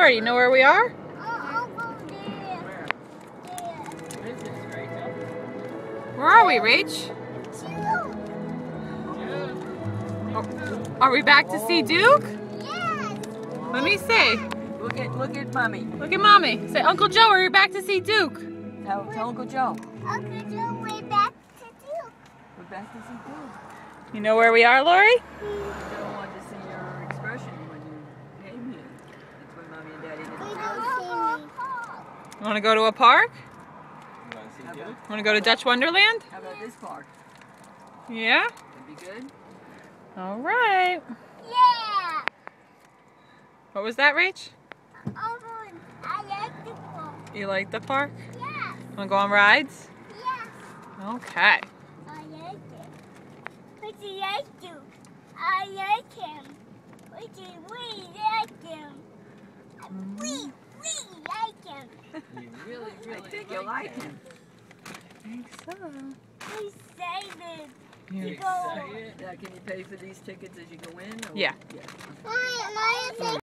Laura, you know where we are? Where are we, Rach? Oh, are we back to see Duke? Yes. Let me see. Look at Mommy. Look at Mommy. Say, Uncle Joe, are you back to see Duke? Tell Uncle Joe. Uncle Joe, we're back to Duke. We're back to see Duke. You know where we are, Lori? Uncle Joe wanted to see your expression when you came here. That's when Mommy and Daddy didn't We see don't see me. You want to go to a park? How about, Want to go to Dutch Wonderland? how about this park? Yeah? That'd be good. All right. Yeah. What was that, Rach? Uncle, I like the park. You like the park? Yes. Want to go on rides? Yes. Okay. I like it. What do you like to? I like him. What do we like him? We like him. You really think you like him. I think so. We excited. You You go. excited? Can you pay for these tickets as you go in? Or? Yeah. My